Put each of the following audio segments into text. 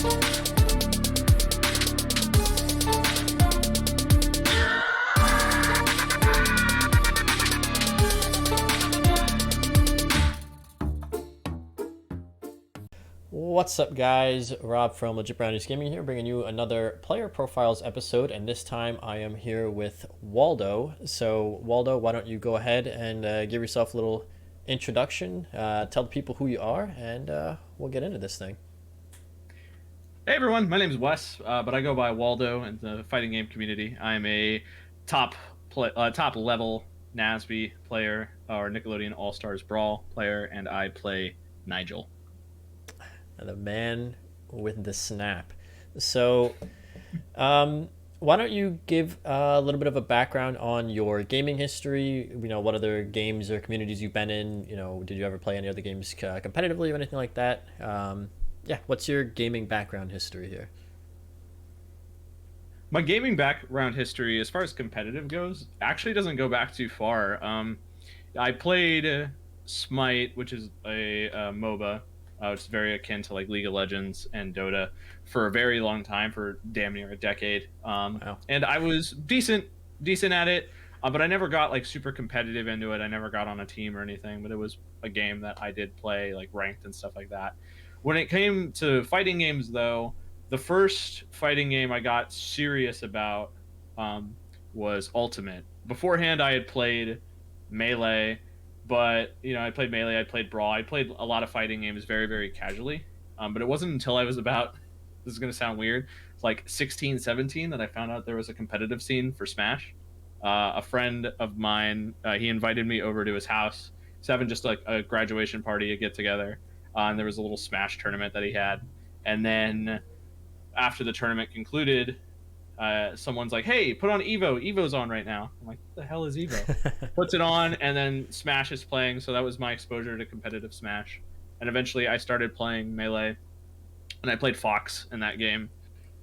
What's up, guys? Rob from Legit Brownies Gaming here, bringing you another Player Profiles episode, and this time I am here with Waldo. So, Waldo, why don't you go ahead and give yourself a little introduction, tell the people who you are, and we'll get into this thing. Hey everyone, my name is Wes, but I go by Waldo in the fighting game community. I'm a top level NASB player, or Nickelodeon All Stars Brawl player, and I play Nigel. The man with the snap. So, why don't you give a little bit of a background on your gaming history? You know, what other games or communities you've been in? You know, did you ever play any other games competitively or anything like that? Yeah, what's your gaming background history here? My gaming background history, as far as competitive goes, actually doesn't go back too far. I played Smite, which is a MOBA. It's very akin to like League of Legends and Dota for a very long time, for damn near a decade. Wow. And I was decent at it, but I never got like super competitive into it. I never got on a team or anything, but it was a game that I did play like ranked and stuff like that. When it came to fighting games, though, the first fighting game I got serious about was Ultimate. Beforehand, I had played Melee. But, you know, I played Melee, I played Brawl, I played a lot of fighting games very, very casually. But it wasn't until I was about, this is going to sound weird, like 16, 17 that I found out there was a competitive scene for Smash. A friend of mine, he invited me over to his house. He's having just like a graduation party, a get-together. And there was a little Smash tournament that he had. And then after the tournament concluded, someone's like, hey, put on Evo. Evo's on right now. I'm like, what the hell is Evo? Puts it on, and then Smash is playing, so that was my exposure to competitive Smash. And eventually I started playing Melee, and I played Fox in that game.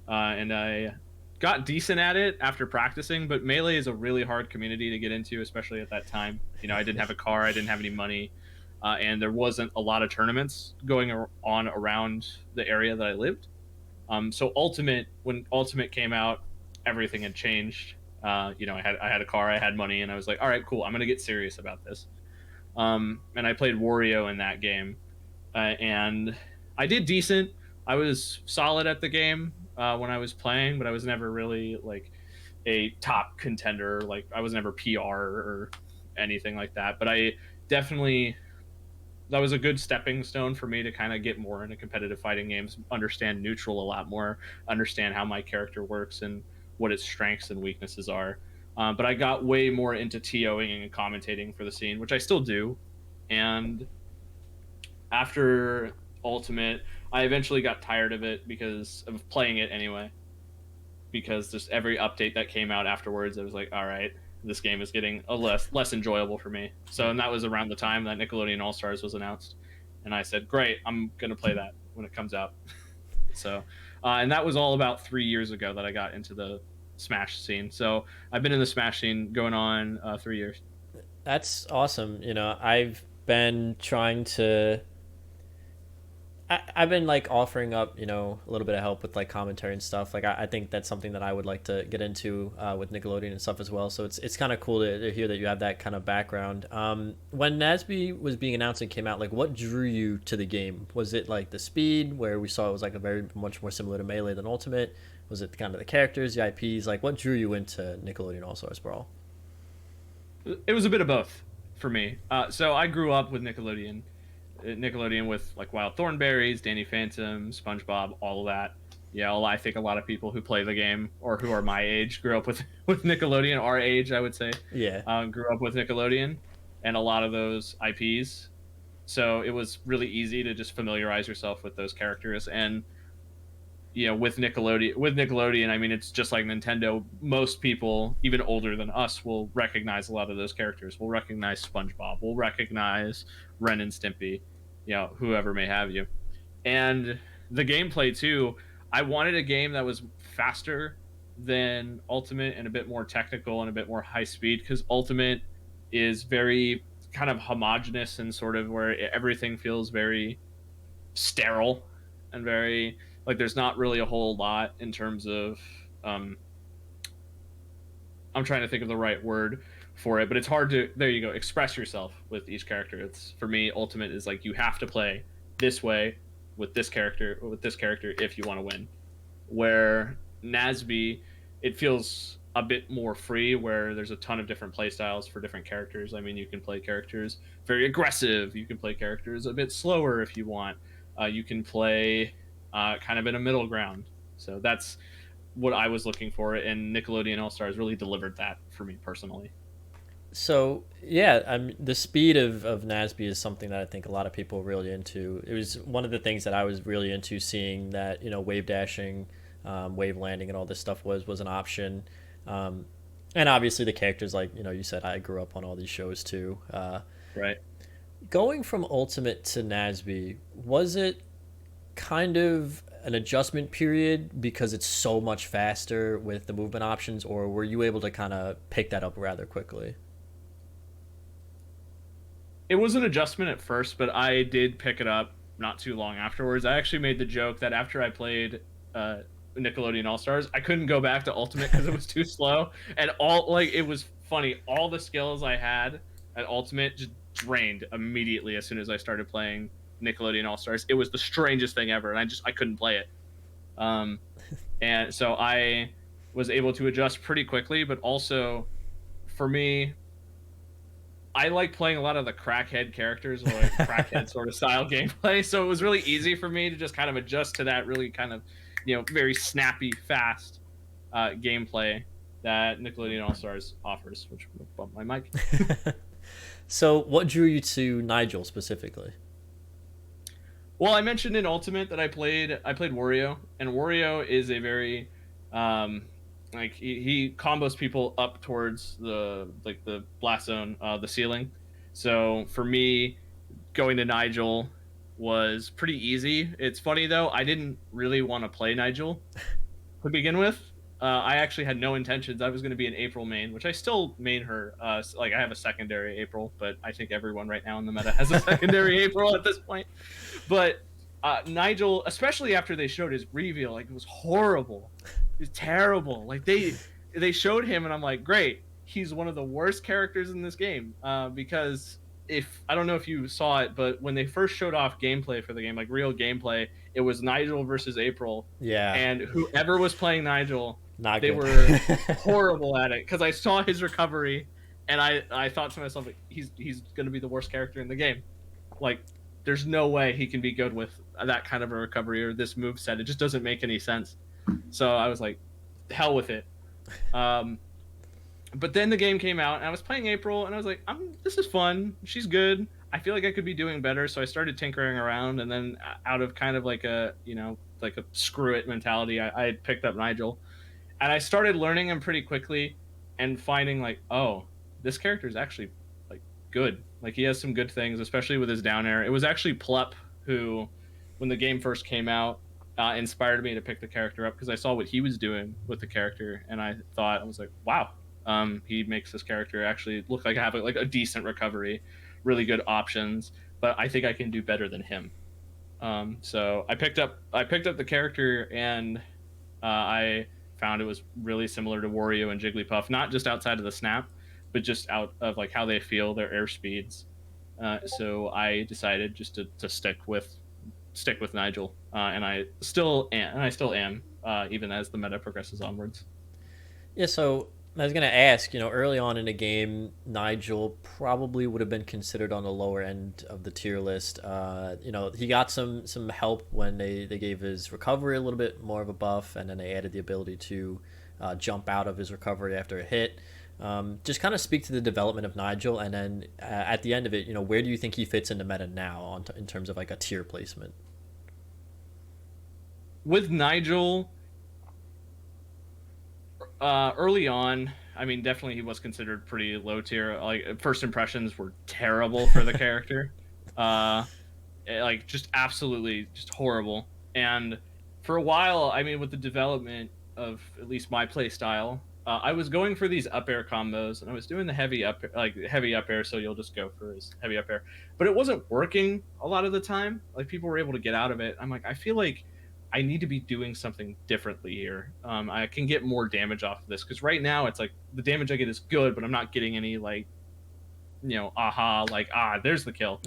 And I got decent at it after practicing, but Melee is a really hard community to get into, especially at that time. You know, I didn't have a car, I didn't have any money, and there wasn't a lot of tournaments going on around the area that I lived. So when Ultimate came out, everything had changed. You know, I had a car, I had money, and I was like, all right, cool, I'm gonna get serious about this. And I played Wario in that game, and I did decent. I was solid at the game when I was playing, but I was never really like a top contender. Like I was never PR or anything like that. But I definitely, that was a good stepping stone for me to kind of get more into competitive fighting games, understand neutral a lot more, understand how my character works and what its strengths and weaknesses are. But I got way more into TOing and commentating for the scene, which I still do. And after Ultimate, I eventually got tired of it because of playing it anyway. Because just every update that came out afterwards, I was like, all right, this game is getting less enjoyable for me. So, and that was around the time that Nickelodeon All Stars was announced, and I said, great, I'm gonna play that when it comes out. So, and that was all about 3 years ago that I got into the Smash scene. So I've been in the Smash scene going on 3 years. That's awesome. You know, I've been trying to I've been like offering up, you know, a little bit of help with like commentary and stuff. Like I think that's something that I would like to get into with Nickelodeon and stuff as well. So it's kind of cool to hear that you have that kind of background. When NASB was being announced and came out, like what drew you to the game? Was it like the speed, where we saw it was like a very much more similar to Melee than Ultimate? Was it kind of the characters, the IPs? Like what drew you into Nickelodeon All Stars Brawl? It was a bit of both for me. So I grew up with Nickelodeon with like Wild Thornberrys, Danny Phantom, SpongeBob, all of that. Yeah, I think a lot of people who play the game or who are my age grew up with Nickelodeon. Our age, I would say, Yeah. grew up with Nickelodeon and a lot of those IPs. So it was really easy to just familiarize yourself with those characters. And you know, with Nickelodeon, I mean, it's just like Nintendo. Most people, even older than us, will recognize a lot of those characters. We'll recognize SpongeBob. We'll recognize Ren and Stimpy. You know, whoever may have you. And the gameplay too. I wanted a game that was faster than Ultimate and a bit more technical and a bit more high speed, because Ultimate is very kind of homogenous and sort of where everything feels very sterile and very Like there's not really a whole lot in terms of I'm trying to think of the right word for it, but it's hard to, there you go, express yourself with each character. It's, for me, ultimate is like you have to play this way with this character if you want to win. Where NASB, it feels a bit more free, where there's a ton of different play styles for different characters. I mean, you can play characters very aggressive, you can play characters a bit slower if you want, you can play kind of in a middle ground. So that's what I was looking for, and Nickelodeon All Stars really delivered that for me personally. So yeah, the speed of NASB is something that I think a lot of people are really into. It was one of the things that I was really into, seeing that wave dashing, wave landing, and all this stuff was an option. Um, and obviously the characters, like you said, I grew up on all these shows too. Right. Going from Ultimate to NASB, was it kind of an adjustment period because it's so much faster with the movement options, or were you able to kind of pick that up rather quickly? It was an adjustment at first, but I did pick it up not too long afterwards. I actually made the joke that after I played Nickelodeon All Stars, I couldn't go back to Ultimate because it was too slow. And it was funny. All the skills I had at Ultimate just drained immediately as soon as I started playing Nickelodeon All Stars. It was the strangest thing ever, and I couldn't play it. And so I was able to adjust pretty quickly, but also for me, I like playing a lot of the crackhead characters, or like crackhead sort of style gameplay. So it was really easy for me to just kind of adjust to that really kind of, very snappy, fast gameplay that Nickelodeon All Stars offers, which will bump my mic. So what drew you to Nigel specifically? Well, I mentioned in Ultimate that I played Wario, and Wario is a very like he combos people up towards the blast zone, the ceiling. So for me, going to Nigel was pretty easy. It's funny though, I didn't really want to play Nigel to begin with. I actually had no intentions. I was going to be an April main, which I still main her. Like I have a secondary April, but I think everyone right now in the meta has a secondary April at this point. But Nigel, especially after they showed his reveal, like it was horrible. It was terrible. Like they showed him, and I'm like, great. He's one of the worst characters in this game. Because if I don't know if you saw it, but when they first showed off gameplay for the game, like real gameplay, it was Nigel versus April. Yeah. And whoever was playing Nigel, Not they good. were horrible at it. Because I saw his recovery, and I thought to myself, like, he's going to be the worst character in the game. Like, there's no way he can be good with that kind of a recovery or this move set. It just doesn't make any sense. So I was like, hell with it. But then the game came out, and I was playing April, and I was like, this is fun. She's good. I feel like I could be doing better. So I started tinkering around, and then out of kind of like a screw it mentality, I picked up Nigel, and I started learning him pretty quickly, and finding like, oh, this character is actually like good. Like he has some good things, especially with his down air. It was actually Plup who, when the game first came out, inspired me to pick the character up, because I saw what he was doing with the character, and I was like, wow, he makes this character actually look like I have like a decent recovery, really good options, but I think I can do better than him. So I picked up the character, and I found it was really similar to Wario and Jigglypuff, not just outside of the snap, but just out of like how they feel, their air speeds. So I decided just to stick with Nigel, and I still am, even as the meta progresses onwards. Yeah, so I was gonna ask, early on in the game, Nigel probably would have been considered on the lower end of the tier list. He got some help when they gave his recovery a little bit more of a buff, and then they added the ability to jump out of his recovery after a hit. Just kind of speak to the development of Nigel, and then at the end of it, where do you think he fits in the meta now in terms of like a tier placement? With Nigel, early on, I mean, definitely he was considered pretty low tier. Like first impressions were terrible for the character, like just absolutely just horrible. And for a while, I mean, with the development of at least my play style, I was going for these up air combos, and I was doing the heavy up air, so you'll just go for his heavy up air, but it wasn't working a lot of the time. Like people were able to get out of it. I'm like, I feel like I need to be doing something differently here. I can get more damage off of this because right now it's like the damage I get is good, but I'm not getting any like, aha, like, there's the kill.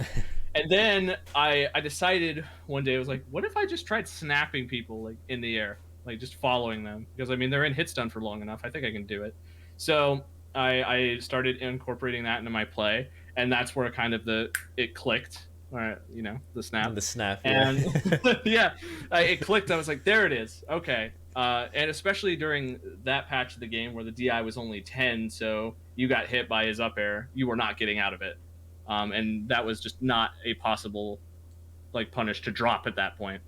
And then I decided one day, I was like, what if I just tried snapping people like in the air, like just following them? Because I mean, they're in hit stun for long enough. I think I can do it. So I started incorporating that into my play, and that's where kind of it clicked, or the snap. The snap, yeah. And yeah, it clicked. I was like, there it is. Okay. And especially during that patch of the game where the DI was only 10, so you got hit by his up air, you were not getting out of it. And that was just not a possible like punish to drop at that point.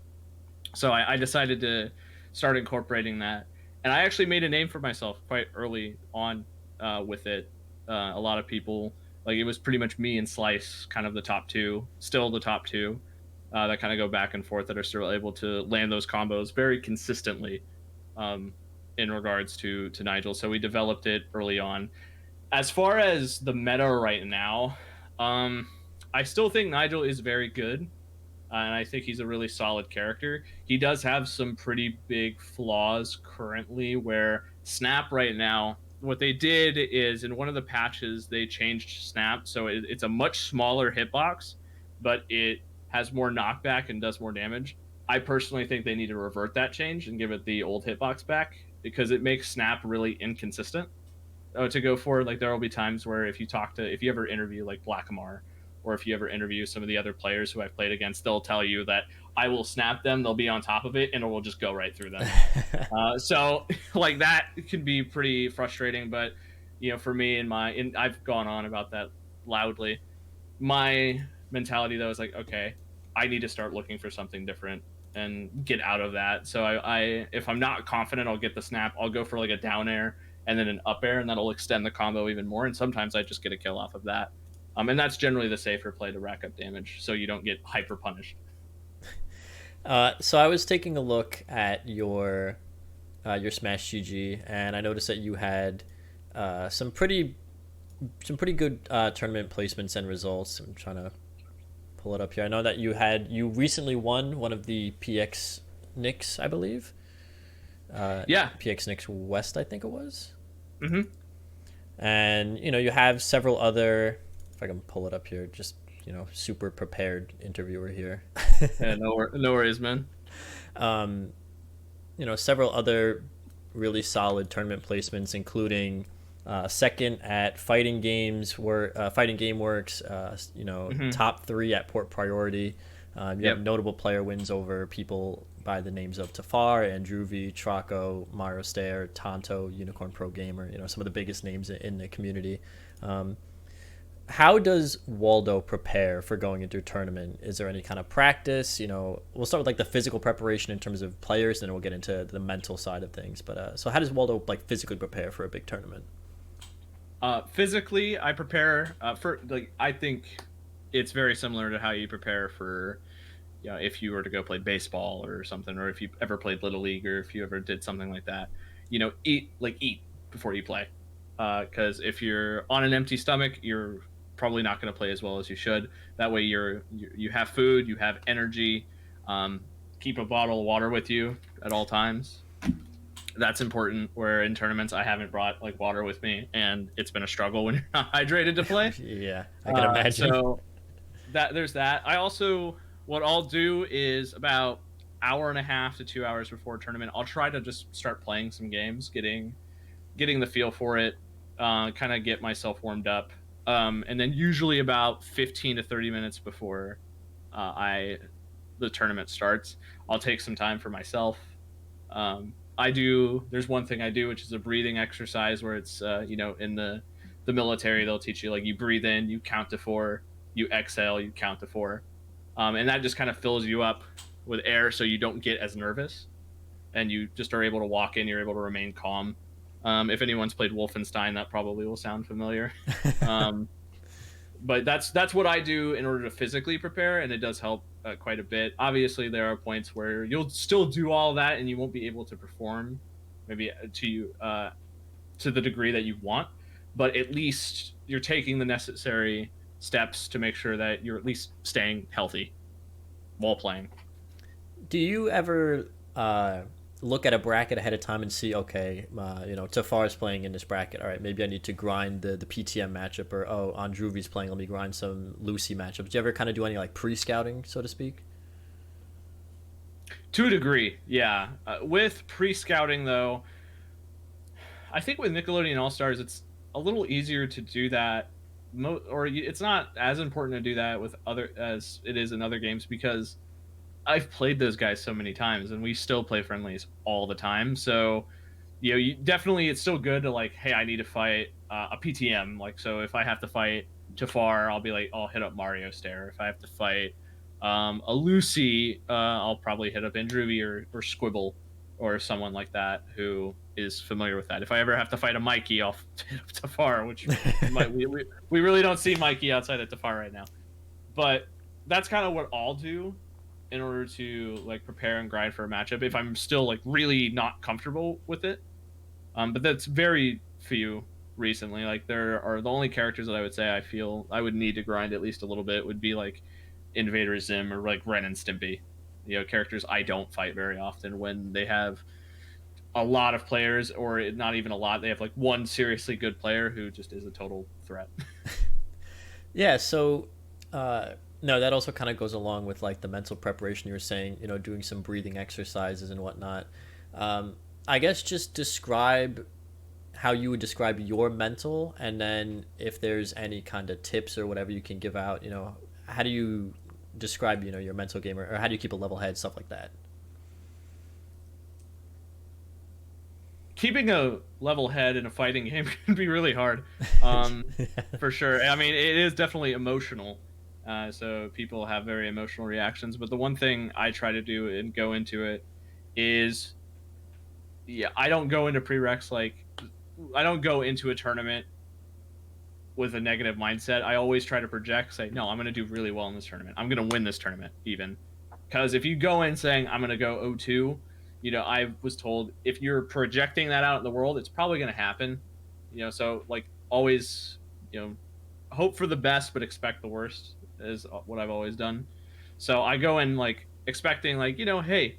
So I decided to start incorporating that, and I actually made a name for myself quite early on with it. A lot of people, like, it was pretty much me and Slice, kind of the top two, still the top two, that kind of go back and forth, that are still able to land those combos very consistently, in regards to Nigel. So we developed it early on. As far as the meta right now, I still think Nigel is very good, and I think he's a really solid character. He does have some pretty big flaws currently, where Snap right now, what they did is in one of the patches, they changed Snap, so it's a much smaller hitbox, but it has more knockback and does more damage. I personally think they need to revert that change and give it the old hitbox back, because it makes Snap really inconsistent to go for. Like, there will be times where if you ever interview like Blackamar, or if you ever interview some of the other players who I've played against, they'll tell you that I will snap them, they'll be on top of it, and it will just go right through them. So like, that can be pretty frustrating. But for me, I've gone on about that loudly. My mentality though is like, okay, I need to start looking for something different and get out of that. So I if I'm not confident I'll get the snap, I'll go for like a down air and then an up air, and that'll extend the combo even more. And sometimes I just get a kill off of that. And that's generally the safer play to rack up damage, so you don't get hyper punished. So I was taking a look at your Smash GG, and I noticed that you had some pretty good tournament placements and results. I'm trying to pull it up here. I know that you recently won one of the PX Nicks, I believe. Yeah. PX Nicks West, I think it was. Mm-hmm. And you have several other. If I can pull it up here, just super prepared interviewer here. Yeah, no worries, man. Several other really solid tournament placements, including second at Fighting Game Works. Top 3 at Port Priority. You have notable player wins over people by the names of Tafar, Andruvi, Traco, Mario Stair, Tonto, Unicorn Pro Gamer. Some of the biggest names in the community. How does Waldo prepare for going into a tournament? Is there any kind of practice? We'll start with like the physical preparation in terms of players, then we'll get into the mental side of things. But so how does Waldo like physically prepare for a big tournament? Physically, I prepare for, like, I think it's very similar to how you prepare for, if you were to go play baseball or something, or if you ever played Little League, or if you ever did something like that. Eat before you play, because if you're on an empty stomach, you're probably not going to play as well as you should. That way you have food, you have energy. Keep a bottle of water with you at all times. That's important, where in tournaments I haven't brought like water with me, and it's been a struggle when you're not hydrated to play. Yeah, I can imagine. So there's that. What I'll do is about hour and a half to 2 hours before a tournament, I'll try to just start playing some games, getting the feel for it, kind of get myself warmed up. And then usually about 15 to 30 minutes before the tournament starts, I'll take some time for myself. There's one thing I do, which is a breathing exercise, where it's, in the military, they'll teach you, like, you breathe in, you count to 4, you exhale, you count to 4. And that just kind of fills you up with air, so you don't get as nervous, and you just are able to walk in, you're able to remain calm. If anyone's played Wolfenstein, that probably will sound familiar. But that's what I do in order to physically prepare, and it does help quite a bit. Obviously, there are points where you'll still do all that, and you won't be able to perform maybe to the degree that you want, but at least you're taking the necessary steps to make sure that you're at least staying healthy while playing. Do you ever look at a bracket ahead of time and see, okay, Tafar's playing in this bracket. All right, maybe I need to grind the PTM matchup, or oh, Andruvi's playing. Let me grind some Lucy matchups. Do you ever kind of do any like pre-scouting, so to speak? To a degree, yeah. With pre-scouting, though, I think with Nickelodeon All Stars, it's a little easier to do that, it's not as important to do that with other as it is in other games because I've played those guys so many times, and we still play friendlies all the time. So, you definitely it's still good to like, hey, I need to fight a PTM. Like, so if I have to fight Jafar, I'll be like, I'll hit up Mario Stare. If I have to fight a Lucy, I'll probably hit up Andruvi or Squibble or someone like that who is familiar with that. If I ever have to fight a Mikey, I'll hit up Tafar, which we really don't see Mikey outside of Tafar right now. But that's kind of what I'll do in order to like prepare and grind for a matchup if I'm still like really not comfortable with it. But that's very few recently. Like there are the only characters that I would say I feel I would need to grind at least a little bit would be like Invader Zim or like Ren and Stimpy. Characters I don't fight very often when they have a lot of players, or not even a lot. They have like one seriously good player who just is a total threat. Yeah, so no, that also kind of goes along with like the mental preparation you were saying, doing some breathing exercises and whatnot. I guess just describe how you would describe your mental, and then if there's any kind of tips or whatever you can give out, how do you describe, your mental game, or how do you keep a level head, stuff like that? Keeping a level head in a fighting game can be really hard, for sure. I mean, it is definitely emotional. So people have very emotional reactions. But the one thing I try to do and go into it is, yeah, I don't go into prereqs like I don't go into a tournament with a negative mindset. I always try to project, say, no, I'm going to do really well in this tournament. I'm going to win this tournament, even. Because if you go in saying, I'm going to go 0-2, I was told if you're projecting that out in the world, it's probably going to happen. So, like, always, hope for the best, but expect the worst is what I've always done. So I go in, like, expecting, like, hey,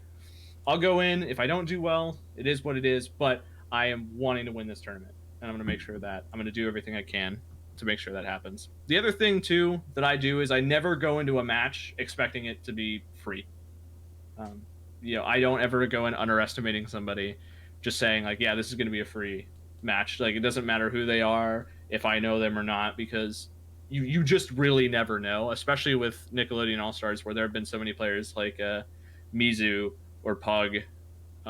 I'll go in. If I don't do well, it is what it is, but I am wanting to win this tournament. And I'm going to make sure that I'm going to do everything I can to make sure that happens. The other thing, too, that I do is I never go into a match expecting it to be free. I don't ever go in underestimating somebody, just saying, like, yeah, this is going to be a free match. Like, it doesn't matter who they are, if I know them or not, because you just really never know, especially with Nickelodeon All-Stars, where there have been so many players like Mizu or Pug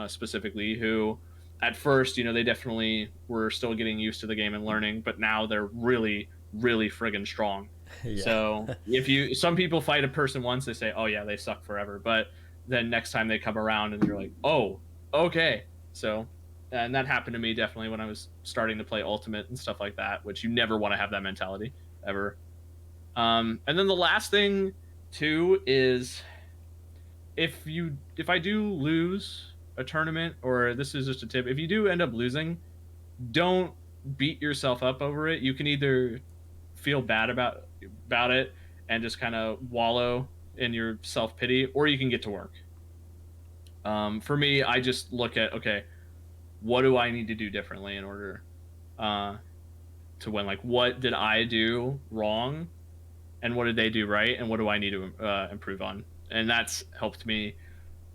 specifically, who at first, they definitely were still getting used to the game and learning, but now they're really, really friggin' strong. Yeah. So some people fight a person once, they say, oh yeah, they suck forever. But then next time they come around and you're like, oh, okay. So, and that happened to me definitely when I was starting to play Ultimate and stuff like that, which you never want to have that mentality ever. And then the last thing too is if I do lose a tournament, or this is just a tip, if you do end up losing, don't beat yourself up over it. You can either feel bad about it and just kind of wallow in your self-pity, or you can get to work. For me, I just look at, okay, what do I need to do differently in order to win? Like, what did I do wrong, and what did they do right, and what do I need to improve on? And that's helped me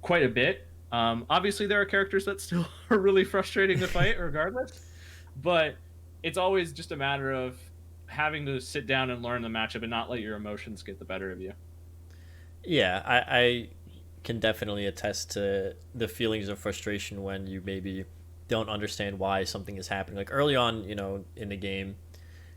quite a bit. Obviously, there are characters that still are really frustrating to fight, regardless. But it's always just a matter of having to sit down and learn the matchup and not let your emotions get the better of you. Yeah, I can definitely attest to the feelings of frustration when you maybe don't understand why something is happening. Like early on, in the game,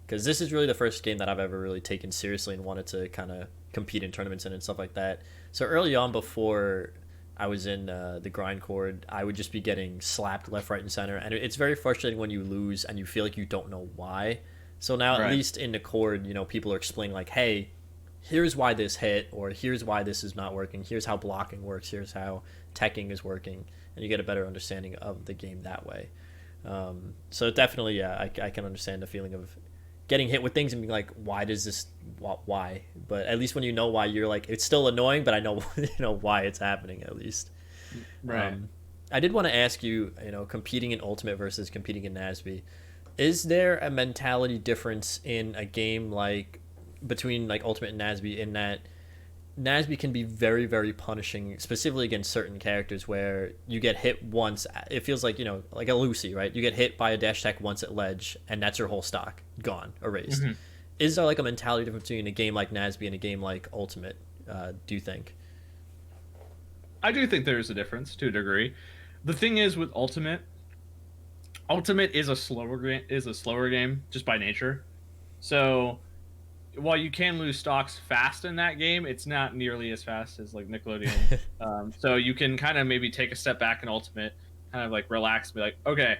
because this is really the first game that I've ever really taken seriously and wanted to kind of compete in tournaments and stuff like that. So early on, before I was in the grind cord, I would just be getting slapped left, right, and center, and it's very frustrating when you lose and you feel like you don't know why. So now, at least in the cord, people are explaining like, hey, here's why this hit, or here's why this is not working, here's how blocking works, here's how teching is working, and you get a better understanding of the game that way. So definitely, yeah, I can understand the feeling of getting hit with things and being like, why does this, why? But at least when you know why, you're like, it's still annoying, but I know why it's happening at least. Right. Um, I did want to ask you, competing in Ultimate versus competing in NASB, is there a mentality difference in a game like between like Ultimate and NASB in that NASB can be very, very punishing, specifically against certain characters where you get hit once. It feels like, like a Lucy, right? You get hit by a dash attack once at ledge, and that's your whole stock. Gone, erased. Mhm. Is there like a mentality difference between a game like NASB and a game like Ultimate, do you think? I do think there is a difference to a degree. The thing is with Ultimate is a slower game just by nature. So while you can lose stocks fast in that game, it's not nearly as fast as like Nickelodeon. So you can kind of maybe take a step back in Ultimate, kind of like relax, and be like, okay,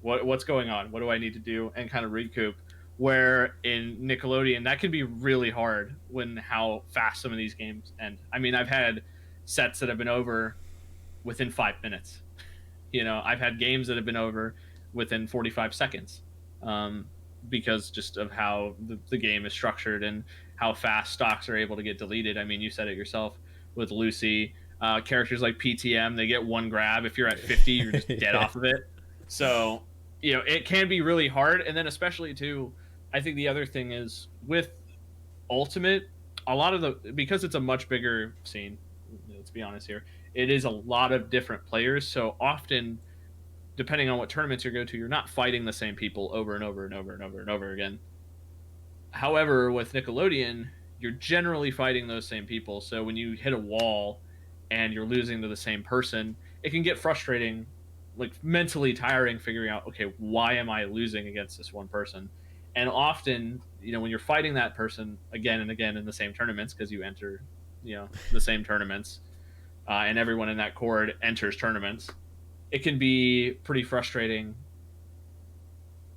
what's going on? What do I need to do? And kind of recoup. Where in Nickelodeon, that can be really hard when how fast some of these games end. I mean, I've had sets that have been over within 5 minutes. I've had games that have been over within 45 seconds, because just of how the game is structured and how fast stocks are able to get deleted. I mean, you said it yourself with Lucy. Characters like PTM, they get one grab. If you're at 50, you're just dead Yeah. off of it. So, it can be really hard. And then, especially, too, I think the other thing is with Ultimate, a lot of because it's a much bigger scene, let's be honest here, it is a lot of different players. So often, depending on what tournaments you go to, you're not fighting the same people over and over and over and over and over again. However, with Nickelodeon, you're generally fighting those same people. So when you hit a wall and you're losing to the same person, it can get frustrating, like mentally tiring, figuring out, okay, why am I losing against this one person? And often, when you're fighting that person again and again in the same tournaments, because you enter, the same tournaments, and everyone in that chord enters tournaments, it can be pretty frustrating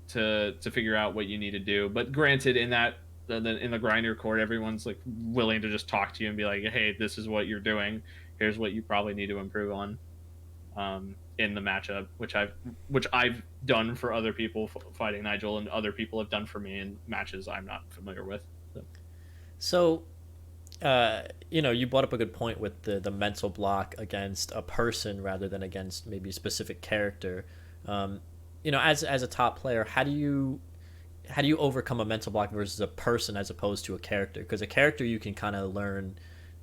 to figure out what you need to do. But granted, in the grinder chord, everyone's like willing to just talk to you and be like, hey, this is what you're doing. Here's what you probably need to improve on, in the matchup, which I've done for other people fighting Nigel, and other people have done for me in matches I'm not familiar with. So, you brought up a good point with the mental block against a person rather than against maybe a specific character. As a top player, how do you overcome a mental block versus a person as opposed to a character? Because a character you can kind of learn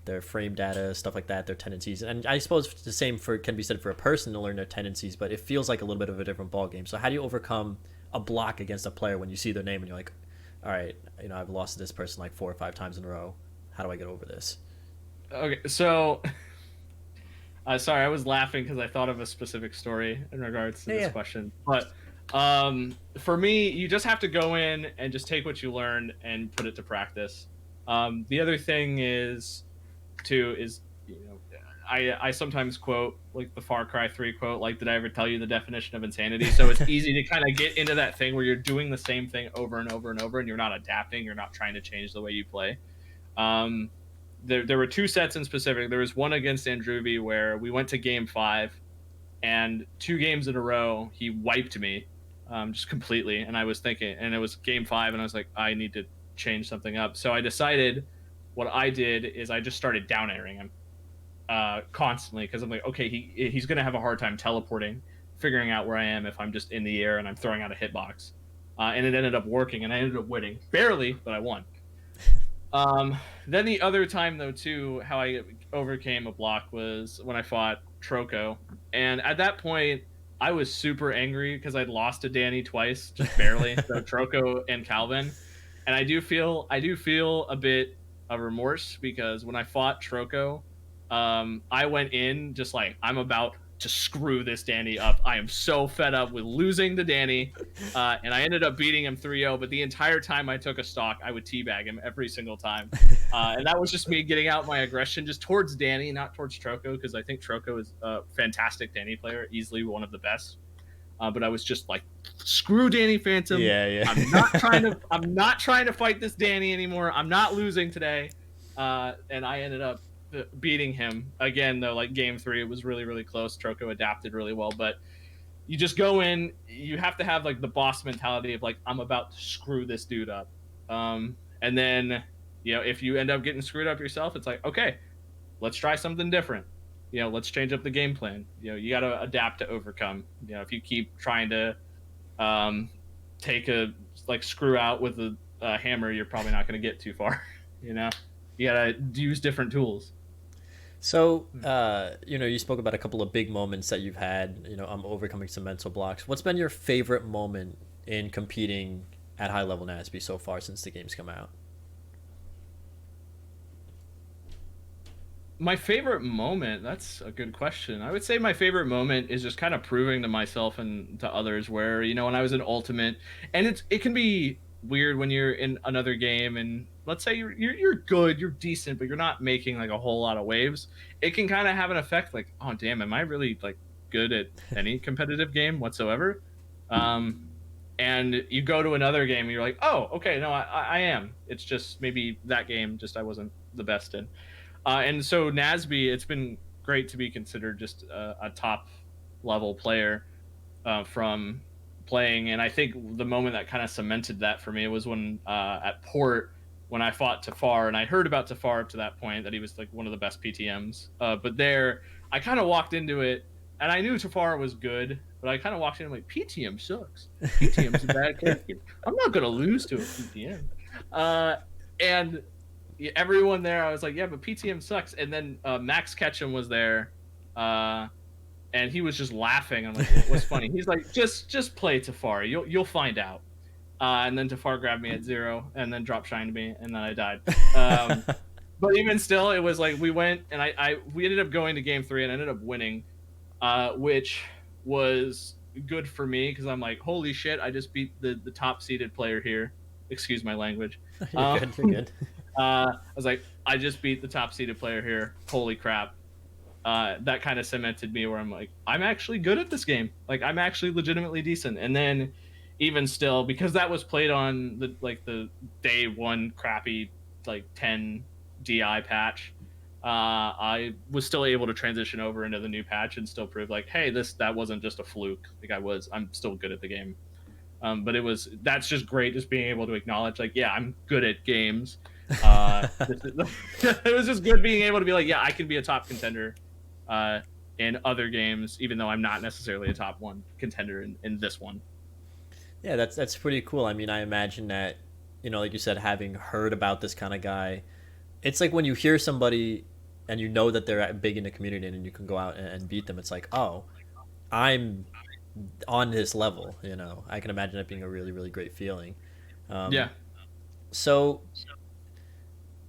their frame data, stuff like that, their tendencies, and I suppose the same can be said for a person to learn their tendencies. But it feels like a little bit of a different ball game. So how do you overcome a block against a player when you see their name and you're like, all right, I've lost to this person like 4 or 5 times in a row. How do I get over this? Okay, so sorry, I was laughing because I thought of a specific story in regards to Yeah, this yeah. question. But for me, you just have to go in and just take what you learned and put it to practice. The other thing is I sometimes quote like the Far Cry 3 quote, like, did I ever tell you the definition of insanity? So it's easy to kind of get into that thing where you're doing the same thing over and over and over, and you're not adapting, you're not trying to change the way you play. Um, there were two sets in specific. There was one against Andruvi where we went to game 5, and 2 games in a row he wiped me, just completely. And I was thinking, and it was game 5, and I was like, I need to change something up. So I decided what I did is I just started down airing him, constantly, because I'm like, okay, he's gonna have a hard time teleporting, figuring out where I am if I'm just in the air and I'm throwing out a hitbox. And it ended up working, and I ended up winning barely, but I won. Then the other time, though, too, how I overcame a block was when I fought Troco, and at that point, I was super angry because I'd lost to Danny twice, just barely. So Troco and Calvin, and I do feel a bit of remorse because when I fought Troco, I went in just like, I'm about to screw this Danny up. I am so fed up with losing to Danny. And I ended up beating him 3-0, but the entire time I took a stock, I would teabag him every single time. And that was just me getting out my aggression just towards Danny, not towards Troco, because I think Troco is a fantastic Danny player, easily one of the best. But I was just like, screw Danny Phantom. Yeah, yeah. I'm not trying to fight this Danny anymore. I'm not losing today. And I ended up beating him again, though. Like game 3, it was really, really close. Troco adapted really well, but you just go in, you have to have like the boss mentality of like, I'm about to screw this dude up. And then, if you end up getting screwed up yourself, it's like, okay, let's try something different. let's change up the game plan. You got to adapt to overcome. If you keep trying to um, take a like screw out with a hammer, you're probably not going to get too far. you know, you got to use different tools. So, you spoke about a couple of big moments that you've had, overcoming some mental blocks. What's been your favorite moment in competing at high level NASB so far since the game's come out? My favorite moment, that's a good question. I would say my favorite moment is just kind of proving to myself and to others where, when I was in Ultimate, and it can be weird when you're in another game and let's say you're good, you're decent, but you're not making like a whole lot of waves. It can kind of have an effect like, oh damn, am I really like good at any competitive game whatsoever? Um and you go to another game and you're like, oh, okay, no, I am. It's just maybe that game just I wasn't the best in. And so NASB, it's been great to be considered just a top level player from playing. And I think the moment that kind of cemented that for me was when at Port, when I fought Tafar, and I heard about Tafar up to that point that he was like one of the best PTMs. But there, I kind of walked into it, and I knew Tafar was good, but I kind of walked in and like, PTM sucks. PTM's a bad character. I'm not gonna lose to a PTM. And everyone there, I was like, yeah, but PTM sucks. And then Max Ketchum was there, and he was just laughing. I'm like, what's funny? He's like, just play Tafar. You'll find out. And then Tafar grabbed me at 0 and then drop shined me, and then I died. But even still, it was like we went and we ended up going to game 3 and I ended up winning, which was good for me because I'm like, holy shit, I just beat the top seeded player here. Excuse my language. You're good. You're good. I was like, I just beat the top seeded player here. Holy crap. That kind of cemented me where I'm like, I'm actually good at this game. Like, I'm actually legitimately decent. And then even still, because that was played on the day 1 crappy 10 DI patch, I was still able to transition over into the new patch and still prove like, hey, that wasn't just a fluke. Like I'm still good at the game. But that's just great, just being able to acknowledge like, yeah, I'm good at games. It was just good being able to be like, yeah, I can be a top contender in other games, even though I'm not necessarily a top 1 contender in this one. Yeah, that's pretty cool. I mean, I imagine that, like you said, having heard about this kind of guy, it's like when you hear somebody and you know that they're big in the community and you can go out and beat them, it's like, oh, I'm on this level. I can imagine it being a really, really great feeling. Yeah. So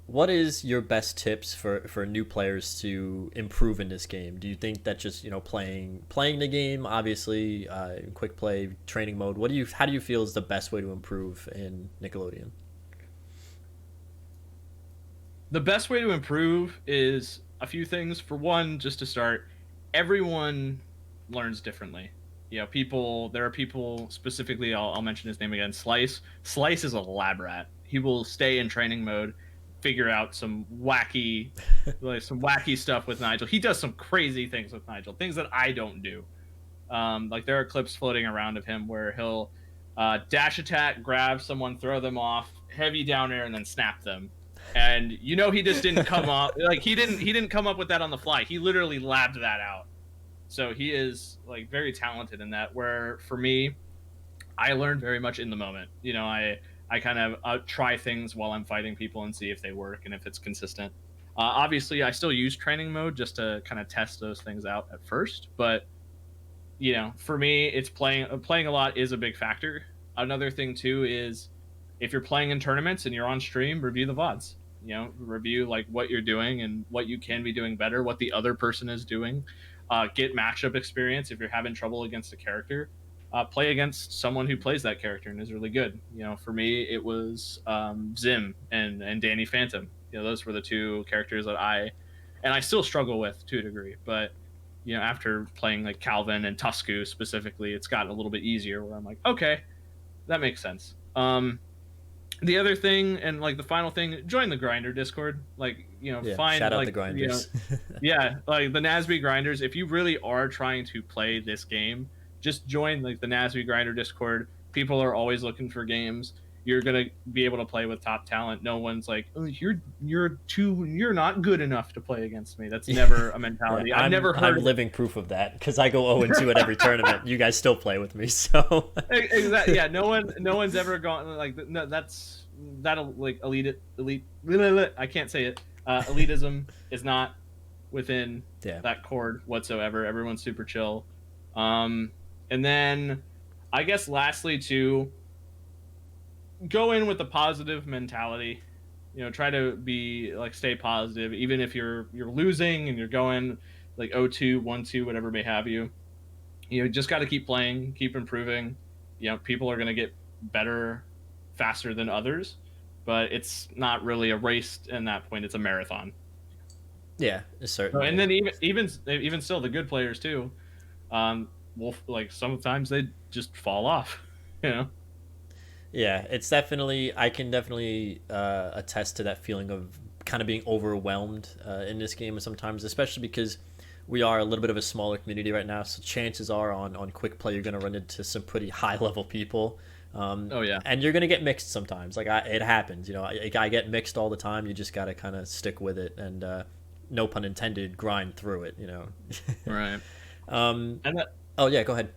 what is your best tips for new players to improve in this game? Do you think that just playing the game, obviously, quick play, training mode? How do you feel is the best way to improve in Nickelodeon? The best way to improve is a few things. For one, just to start, everyone learns differently. There are people specifically. I'll mention his name again. Slice. Slice is a lab rat. He will stay in training mode, figure out some wacky stuff with Nigel. He does some crazy things with Nigel, things that I don't do. There are clips floating around of him where he'll dash attack, grab someone, throw them off, heavy down air, and then snap them. And he just didn't come up he didn't come up with that on the fly. He literally labbed that out. So he is very talented in that. Where for me, I learned very much in the moment. I kind of try things while I'm fighting people and see if they work and if it's consistent. Obviously, I still use training mode just to kind of test those things out at first. But, for me, it's playing a lot is a big factor. Another thing, too, is if you're playing in tournaments and you're on stream, review the VODs. Review what you're doing and what you can be doing better, what the other person is doing. Get matchup experience if you're having trouble against a character. Play against someone who plays that character and is really good. For me, it was Zim and Danny Phantom. Those were the 2 characters that I still struggle with to a degree. But after playing Calvin and Tusku specifically, it's gotten a little bit easier. Where I'm like, okay, that makes sense. The other thing and the final thing, join the Grinder Discord. Find shout out the grinders. Yeah, the NASB grinders. If you really are trying to play this game, just join the NASB Grinder Discord. People are always looking for games, you're gonna be able to play with top talent. No one's like, oh, you're not good enough to play against me. That's never a Yeah, mentality. I've never I'm heard. living proof of that because I go 0-2 at every tournament. You guys still play with me, so Exactly. Yeah. No one's ever gone like no. That's that'll like elite. I can't say it. Elitism is not within yeah. that chord whatsoever. Everyone's super chill. And then I guess lastly to go in with a positive mentality. Try to be like stay positive, even if you're losing and you're going like 0-2, 1-2, whatever may have you. Just got to keep playing, keep improving. People are going to get better faster than others, but it's not really a race in that point. It's a marathon. Yeah, certainly. And then even still, the good players too, will like sometimes they just fall off. You know. Yeah, it's definitely, I can definitely attest to that feeling of kind of being overwhelmed in this game sometimes, especially because we are a little bit of a smaller community right now. So chances are on quick play, you're going to run into some pretty high level people. Oh yeah. And you're going to get mixed sometimes. Like it happens, I get mixed all the time. You just got to kind of stick with it and no pun intended, grind through it, Right. Um, And that, oh yeah, go ahead.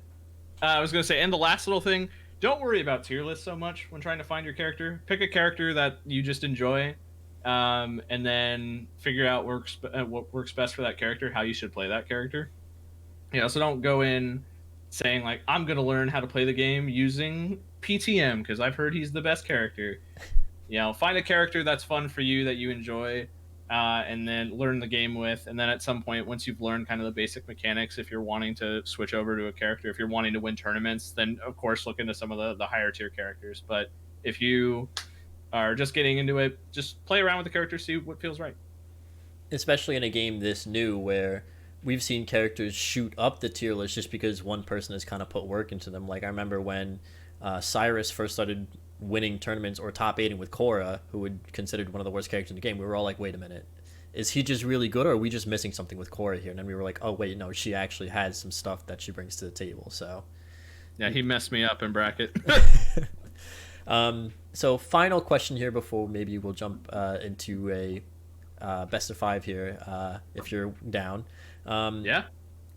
I was gonna say, and the last little thing, don't worry about tier lists so much when trying to find your character. Pick a character that you just enjoy, and then figure out what works best for that character, how you should play that character. So don't go in saying like I'm gonna learn how to play the game using PTM because I've heard he's the best character. Find a character that's fun for you that you enjoy. And then learn the game with, and then at some point, once you've learned kind of the basic mechanics, if you're wanting to switch over to a character, if you're wanting to win tournaments, then of course look into some of the higher tier characters. But if you are just getting into it, just play around with the character, see what feels right. Especially in a game this new where we've seen characters shoot up the tier list just because one person has kind of put work into them. Like I remember when Cyrus first started winning tournaments or top 8ing with Korra, who would considered one of the worst characters in the game. We were all like, wait a minute, is he just really good, or are we just missing something with Korra here? And then we were like, oh wait, no, she actually has some stuff that she brings to the table. So yeah, he messed me up in bracket. So final question here before maybe we'll jump into a best of 5 here, if you're down. Yeah.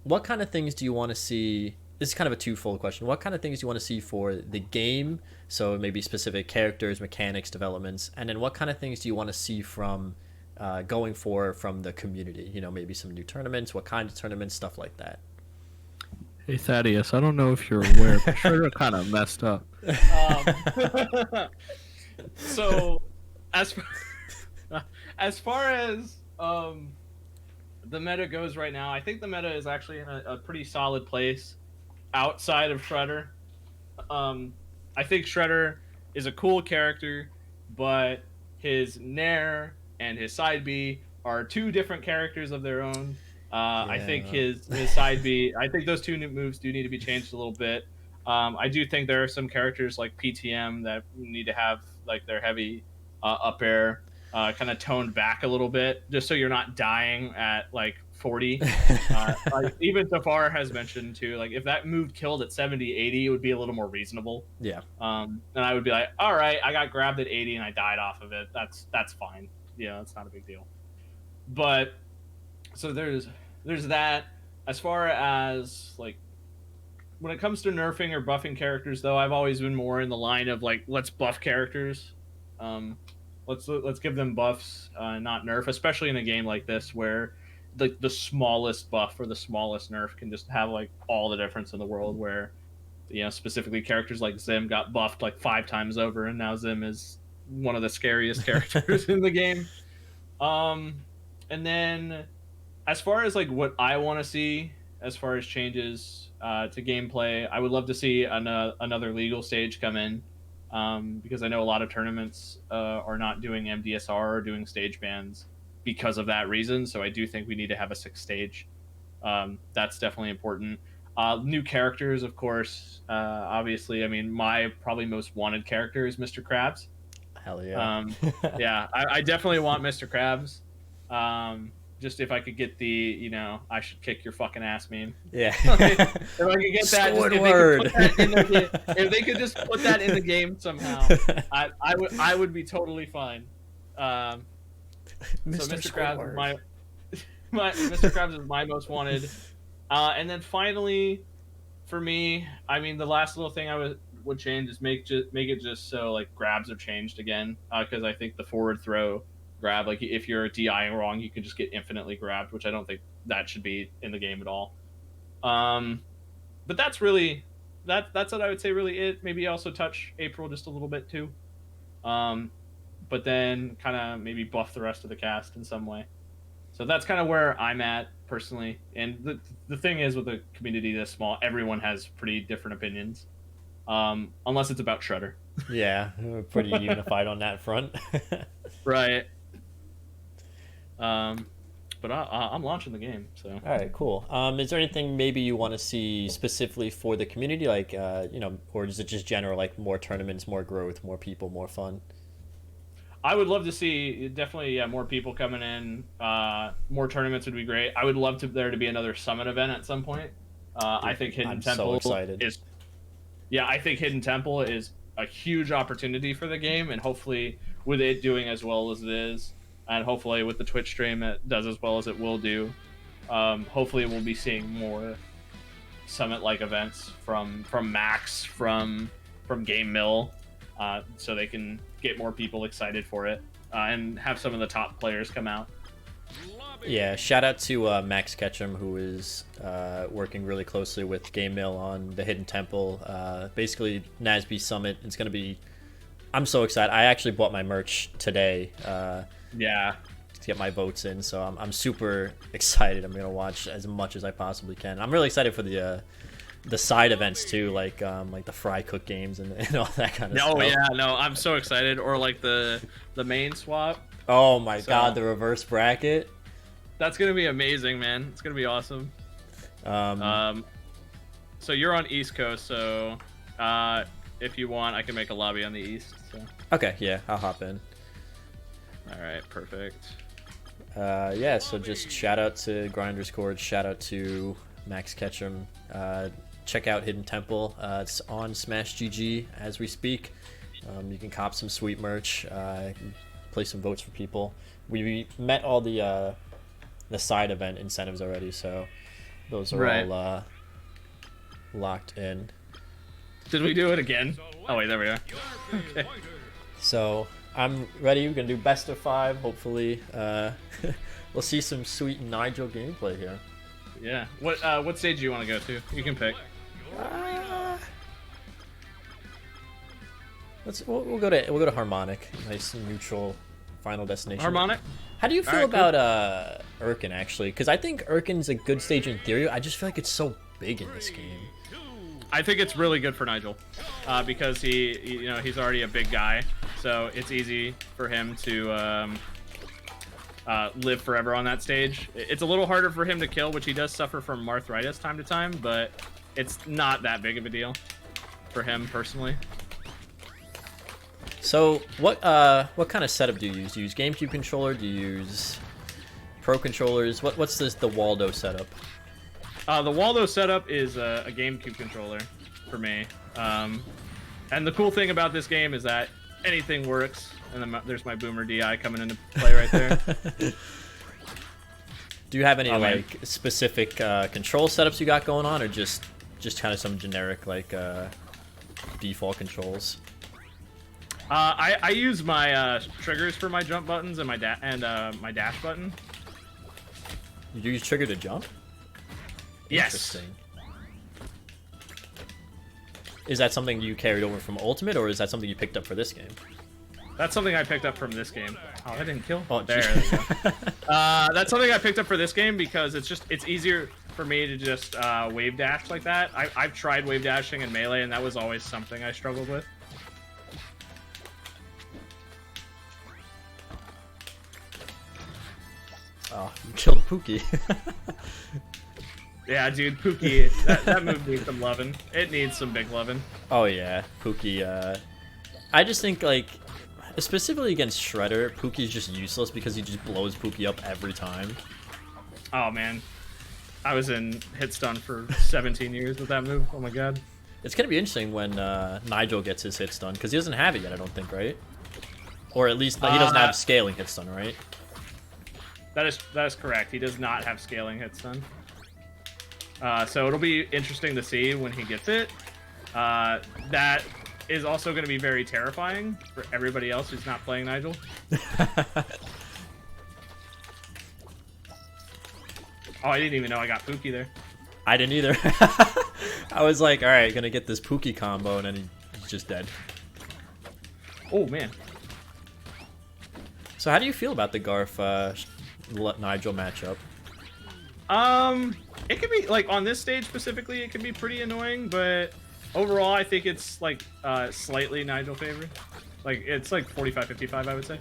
What kind of things do you want to see? This is kind of a twofold question. What kind of things do you want to see for the game? So maybe specific characters, mechanics, developments, and then what kind of things do you want to see from from the community? Maybe some new tournaments. What kind of tournaments? Stuff like that. Hey Thaddeus, I don't know if you're aware, but Shredder kind of messed up. So, as far as the meta goes right now, I think the meta is actually in a pretty solid place outside of Shredder. I think Shredder is a cool character, but his Nair and his side B are two different characters of their own. I think his side B, I think those two new moves do need to be changed a little bit. I do think there are some characters like PTM that need to have like their heavy up air kind of toned back a little bit, just so you're not dying at like 40. Like even Safar has mentioned too, like if that move killed at 70, 80, it would be a little more reasonable. Yeah. And I would be like, all right, I got grabbed at 80 and I died off of it. That's fine. It's not a big deal. But so there's that. As far as like when it comes to nerfing or buffing characters, though, I've always been more in the line of like, let's buff characters. Let's give them buffs, not nerf, especially in a game like this where the smallest buff or the smallest nerf can just have like all the difference in the world. Where specifically characters like Zim got buffed like 5 times over, and now Zim is one of the scariest characters in the game. And then as far as like what I want to see as far as changes to gameplay, I would love to see another legal stage come in, because I know a lot of tournaments are not doing MDSR or doing stage bans because of that reason. So I do think we need to have a 6th stage. That's definitely important. New characters, of course. Obviously, I mean, my probably most wanted character is Mr. Krabs. Hell yeah. Yeah, I definitely want Mr. Krabs. Just if I could get the, I should kick your fucking ass meme. Yeah. If I could get that, if they could just put that in the game somehow, I would be totally fine. So Mr. Krabs is Mr. Krabs is my most wanted. And then finally, for me, I mean, the last little thing I would change is make it just so like grabs are changed again, because I think the forward throw grab, like if you're DIing wrong, you can just get infinitely grabbed, which I don't think that should be in the game at all. But that's really that's what I would say really it. Maybe also touch April just a little bit too. But then kind of maybe buff the rest of the cast in some way. So that's kind of where I'm at personally. And the thing is, with a community this small, everyone has pretty different opinions, unless it's about Shredder. Yeah, we're pretty unified on that front. Right. But I'm launching the game. So. All right, cool. Is there anything maybe you want to see specifically for the community, like or is it just general, like more tournaments, more growth, more people, more fun? I would love to see definitely more people coming in. More tournaments would be great. I would love there to be another summit event at some point. I think Hidden Temple is. Yeah, I think Hidden Temple is a huge opportunity for the game, and hopefully with it doing as well as it is, and hopefully with the Twitch stream it does as well as it will do, hopefully we'll be seeing more summit-like events from Max, from Game Mill, so they can get more people excited for it, and have some of the top players come out. Yeah, shout out to Max Ketchum, who is working really closely with Game Mill on the Hidden Temple. Basically, NASB Summit. It's going to be... I'm so excited. I actually bought my merch today. Yeah. To get my votes in, so I'm super excited. I'm going to watch as much as I possibly can. I'm really excited for the side events too, like the fry cook games and all that kind of stuff. Oh yeah, no, I'm so excited. Or like the main swap. Oh my god, the reverse bracket. That's gonna be amazing, man. It's gonna be awesome. So you're on East Coast, so if you want, I can make a lobby on the East. So. Okay, yeah, I'll hop in. All right, perfect. Yeah, so just shout out to Grinders Chords, shout out to Max Ketchum. Check out Hidden Temple. It's on Smash GG as we speak. You can cop some sweet merch, play some votes for people. We met all the side event incentives already, so those are all locked in. Did we do it again? Oh wait, there we are. Okay. So I'm ready. We're gonna do best of 5. Hopefully, we'll see some sweet Nigel gameplay here. Yeah. What stage do you want to go to? You can pick. We'll go to Harmonic. Nice and neutral final destination. Harmonic. How do you feel about Urkin actually? Because I think Urkin's a good stage in theory. I just feel like it's so big in this game. I think it's really good for Nigel, because he's already a big guy, so it's easy for him to live forever on that stage. It's a little harder for him to kill, which he does suffer from arthritis time to time, but it's not that big of a deal for him personally. So what kind of setup do you use? Do you use GameCube controller? Do you use Pro controllers? What's the Waldo setup? The Waldo setup is a GameCube controller for me. And the cool thing about this game is that anything works. And then there's my Boomer DI coming into play right there. Do you have any like specific control setups you got going on, or just kind of some generic like default controls? I use my triggers for my jump buttons and my dash button. You use trigger to jump? Yes. Interesting. Is that something you carried over from Ultimate, or is that something you picked up for this game? That's something I picked up from this game. Oh, I didn't kill. Oh, there we go. That's something I picked up for this game because it's easier for me to just wave dash like that. I've tried wave dashing in Melee, and that was always something I struggled with. Oh, you killed Pookie. Yeah, dude, Pookie, that move needs some loving. It needs some big loving. Oh yeah, Pookie. I just think like, specifically against Shredder, Pookie's just useless because he just blows Pookie up every time. Oh man, I was in hit stun for 17 years with that move. Oh my god. It's gonna be interesting when Nigel gets his hit stun because he doesn't have it yet, I don't think, right? Or at least he doesn't have scaling hit stun, right? That is correct. He does not have scaling hit stun. So it'll be interesting to see when he gets it. That is also going to be very terrifying for everybody else who's not playing Nigel. Oh, I didn't even know I got Pookie there. I didn't either. I was like, all right, gonna get this Pookie combo, and then he's just dead. Oh man. So how do you feel about the Garth Nigel matchup? It could be like on this stage specifically, it can be pretty annoying, but overall, I think it's like slightly Nigel favored. Like it's like 45-55, I would say.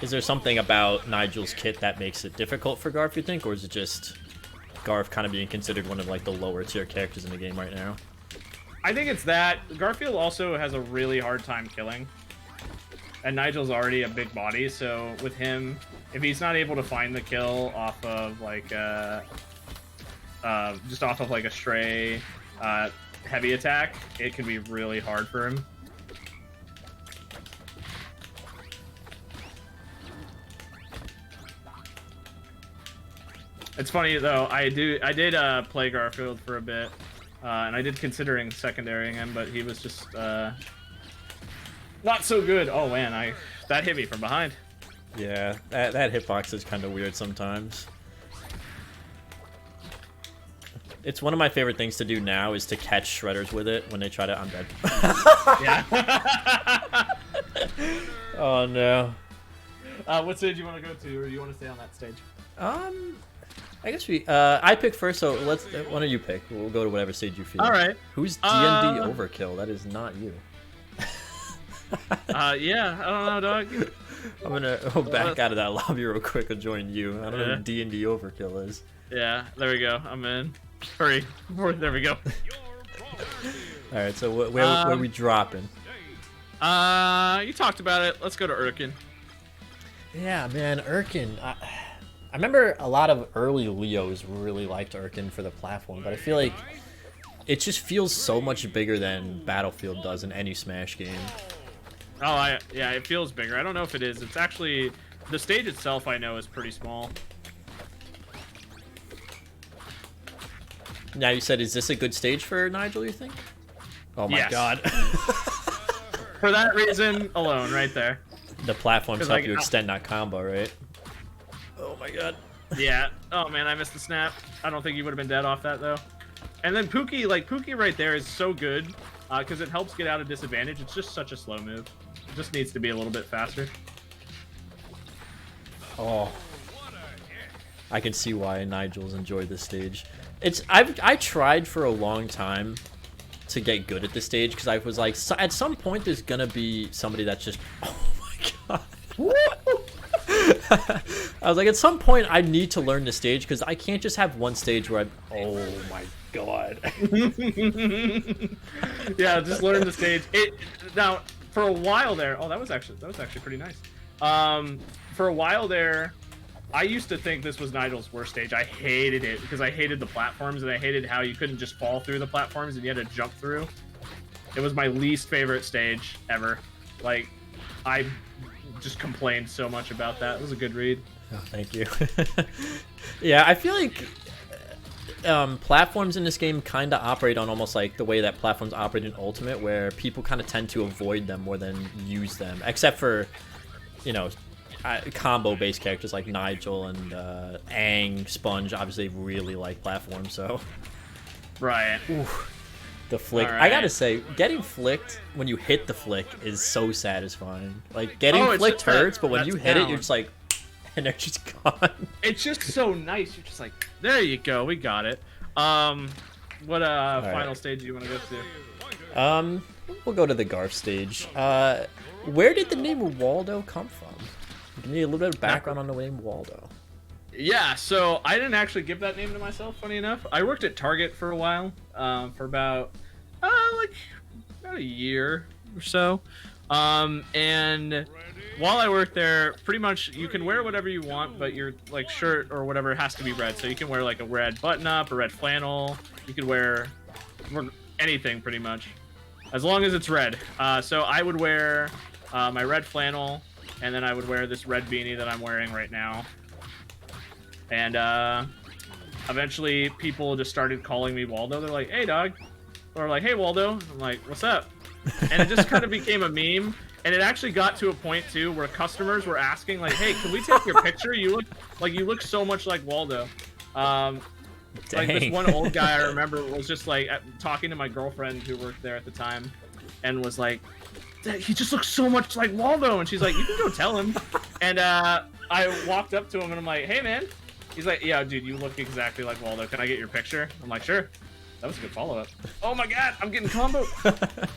Is there something about Nigel's kit that makes it difficult for Garth, you think, or is it just Garth kind of being considered one of like the lower tier characters in the game right now? I think it's that. Garfield also has a really hard time killing. And Nigel's already a big body, so with him, if he's not able to find the kill off of like just off of like a stray heavy attack, it can be really hard for him. It's funny though. I did play Garfield for a bit, and I did considering secondarying him, but he was just not so good. Oh man, that hit me from behind. Yeah, that hitbox is kind of weird sometimes. It's one of my favorite things to do now is to catch shredders with it when they try to. I'm dead. Yeah. Oh no. What stage do you want to go to, or do you want to stay on that stage? I guess I pick first, so why don't you pick? We'll go to whatever stage you feel. All right. Who's D&D Overkill? That is not you. Yeah, I don't know, dog. I'm gonna go back out of that lobby real quick and join you. I don't know who D&D Overkill is. Yeah, there we go. I'm in. Hurry. There we go. All right, so where are we dropping? You talked about it. Let's go to Urkin. Yeah, man, Urkin. I remember a lot of early Leos really liked Urkin for the platform, but I feel like it just feels so much bigger than Battlefield does in any Smash game. Oh, yeah, it feels bigger. I don't know if it is. It's actually the stage itself. I know is pretty small. Now you said, is this a good stage for Nigel? You think? Oh my God! For that reason alone, right there. The platforms help like, you extend that combo, right? Oh my God. Yeah. Oh man, I missed the snap. I don't think he would have been dead off that though. And then Pookie, like Pookie right there is so good because it helps get out of disadvantage. It's just such a slow move. It just needs to be a little bit faster. Oh. I can see why Nigel's enjoyed this stage. I tried for a long time to get good at this stage because I was like, at some point there's gonna be somebody that's just, oh my God. I was like, at some point I need to learn the stage because I can't just have one stage where oh my God. Yeah, just learn the stage. Now for a while there, that was actually pretty nice. For a while there, I used to think this was Nigel's worst stage. I hated it because I hated the platforms and I hated how you couldn't just fall through the platforms and you had to jump through. It was my least favorite stage ever. Like, I just complained so much about that. It was a good read. Oh, thank you. Yeah, I feel like platforms in this game kind of operate on almost like the way that platforms operate in Ultimate, where people kind of tend to avoid them more than use them, except for, you know, combo-based characters like Nigel and Aang, Sponge. Obviously, really like platforms, so. Right. Ooh, the flick. Right. I gotta say, getting flicked when you hit the flick is so satisfying. Like, getting flicked hurts, but when you hit it, you're just like, and they're just gone. It's just so nice. You're just like, there you go, we got it. What final stage do you want to go to? We'll go to the Garf stage. Where did the name Waldo come from? Give me a little bit of background on the name Waldo. Yeah, so I didn't actually give that name to myself, funny enough. I worked at Target for a while, for about a year or so. And while I worked there, pretty much you can wear whatever you want, but your like shirt or whatever has to be red. So you can wear like a red button-up, a red flannel. You could wear anything pretty much, as long as it's red. So I would wear my red flannel, and then I would wear this red beanie that I'm wearing right now. And eventually people just started calling me Waldo. They're like, "Hey, dog," or like, "Hey, Waldo." I'm like, "What's up?" And it just kind of became a meme. And it actually got to a point too where customers were asking like, "Hey, can we take your picture? You look so much like Waldo." Like this one old guy I remember was just like talking to my girlfriend who worked there at the time, and was like, "He just looks so much like Waldo." And she's like, "You can go tell him." And I walked up to him and I'm like, "Hey, man." He's like, "Yeah, dude, you look exactly like Waldo. Can I get your picture?" I'm like, "Sure." That was a good follow-up. Oh my god, I'm getting comboed.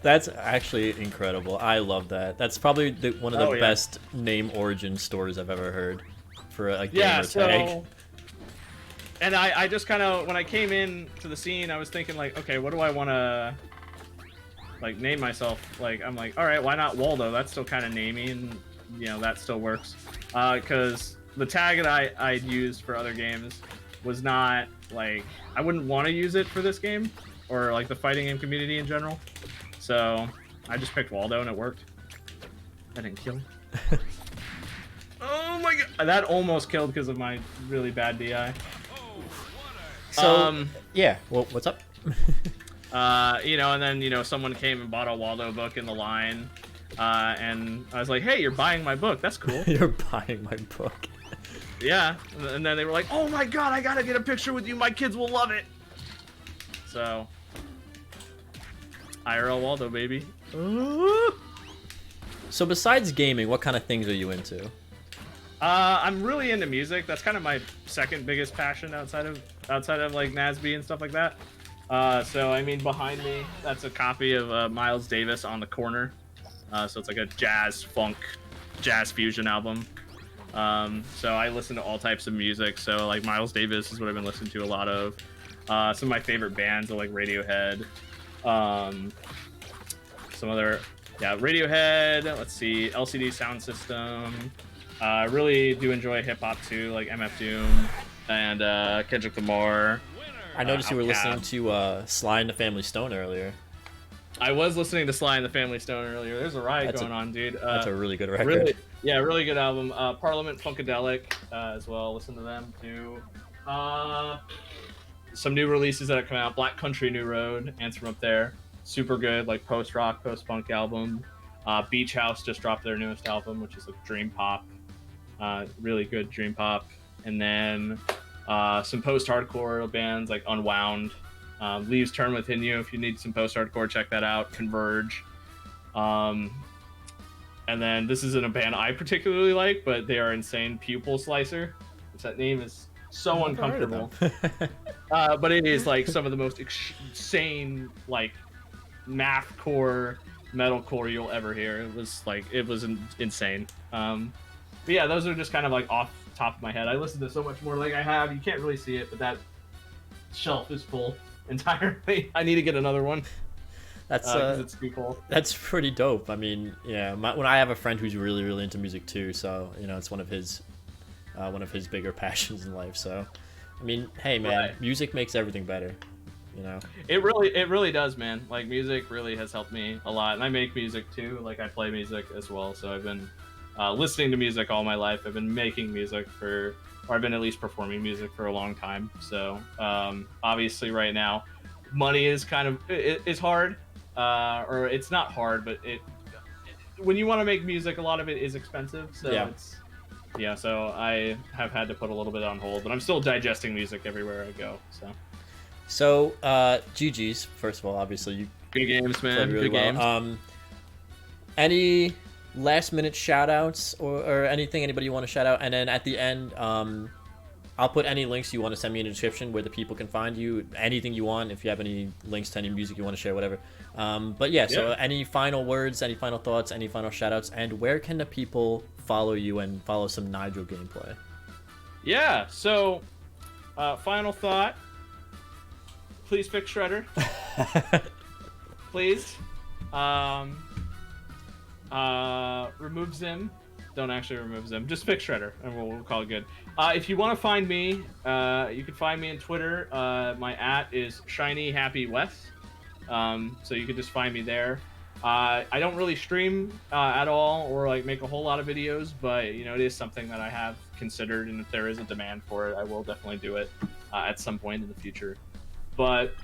That's actually incredible. I love that. That's probably one of the best name origin stories I've ever heard for a gamer tag. And I just kind of, when I came in to the scene, I was thinking like, okay, what do I want to like name myself? Like, I'm like, all right, why not Waldo? That's still kind of namey, and you know that still works. Because the tag that I used for other games was not like, I wouldn't want to use it for this game or like the fighting game community in general. So I just picked Waldo and it worked. I didn't kill him. Oh my god, that almost killed because of my really bad DI. So yeah, well, what's up? You know, and then you know someone came and bought a Waldo book in the line, and I was like, "Hey, you're buying my book? That's cool." You're buying my book. Yeah, and then they were like, "Oh my god, I gotta get a picture with you. My kids will love it." So, IRL Waldo, baby. So besides gaming, what kind of things are you into? I'm really into music. That's kind of my second biggest passion outside of like NASB and stuff like that. So I mean, behind me, that's a copy of Miles Davis On the Corner. So it's like a jazz funk, jazz fusion album. So I listen to all types of music. So like Miles Davis is what I've been listening to a lot of. Some of my favorite bands are like Radiohead. Some other, Radiohead. Let's see, LCD Sound System. I really do enjoy hip hop too, like MF Doom and Kendrick Lamar. I noticed you were listening to Sly and the Family Stone earlier. I was listening to Sly and the Family Stone earlier. There's a riot going on, dude. That's a really good record. Really good album. Parliament Funkadelic as well. Listen to them too. Some new releases that have come out. Black Country New Road, Ants from Up There. Super good, like post-rock, post-punk album. Beach House just dropped their newest album, which is like dream pop. Really good dream pop. And then some post-hardcore bands like Unwound. Leaves Turn Within You. If you need some post-hardcore, check that out. Converge. And then this isn't a band I particularly like, but they are insane. Pupil Slicer, which that name is so uncomfortable. But it is like some of the most insane like mathcore, metalcore you'll ever hear. It was insane. But yeah, those are just kind of like off the top of my head. I listen to so much more. Like I have, you can't really see it, but that shelf is full entirely. I need to get another one. That's it's too cool. That's pretty dope. I mean, yeah, when I have a friend who's really, really into music too, so you know, it's one of his bigger passions in life. So, I mean, hey man, right. Music makes everything better. You know, it really does, man. Like music really has helped me a lot, and I make music too. Like I play music as well, so I've been listening to music all my life. I've been making music or I've been at least performing music for a long time. So obviously, right now, money is kind of it's hard, or it's not hard, but when you want to make music, a lot of it is expensive. So so I have had to put a little bit on hold, but I'm still digesting music everywhere I go. So, GG's, first of all, obviously. You good games, man. Really good well. games. Any last-minute shout-outs or anything anybody you want to shout out? And then at the end, I'll put any links you want to send me in the description where the people can find you. Anything you want, if you have any links to any music you want to share, whatever. So any final words, any final thoughts, any final shout-outs, and where can the people follow you and follow some Nigel gameplay? Yeah, so final thought. Please fix Shredder. Please. Remove Zim. Don't actually remove Zim. Just fix Shredder, and we'll call it good. If you want to find me, you can find me on Twitter. My @ is ShinyHappyWes. So you can just find me there. I don't really stream at all or like make a whole lot of videos, but it is something that I have considered, and if there is a demand for it, I will definitely do it at some point in the future. But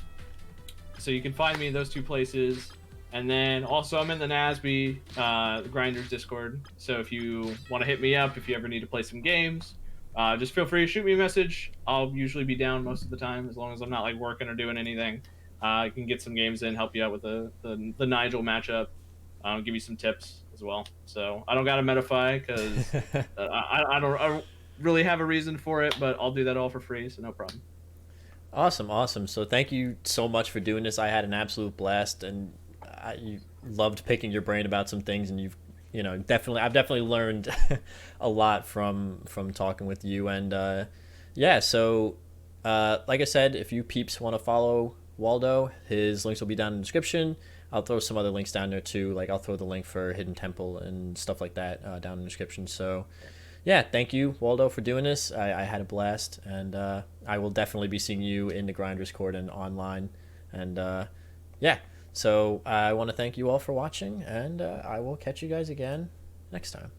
so you can find me in those two places. And then also I'm in the NASB the Grinders Discord. So if you want to hit me up, if you ever need to play some games, just feel free to shoot me a message. I'll usually be down most of the time as long as I'm not like working or doing anything. I can get some games in, help you out with the Nigel matchup, give you some tips as well. So I don't got to Metafy because I don't really have a reason for it, but I'll do that all for free, so no problem. Awesome. So thank you so much for doing this. I had an absolute blast, and you loved picking your brain about some things, and I've definitely learned a lot from talking with you. And yeah, so like I said, if you peeps want to follow Waldo, his links will be down in the description. I'll throw some other links down there too. Like I'll throw the link for Hidden Temple and stuff like that down in the description. So yeah, thank you, Waldo, for doing this. I had a blast, and I will definitely be seeing you in the Grinders Court and online. And yeah, so I want to thank you all for watching, and I will catch you guys again next time.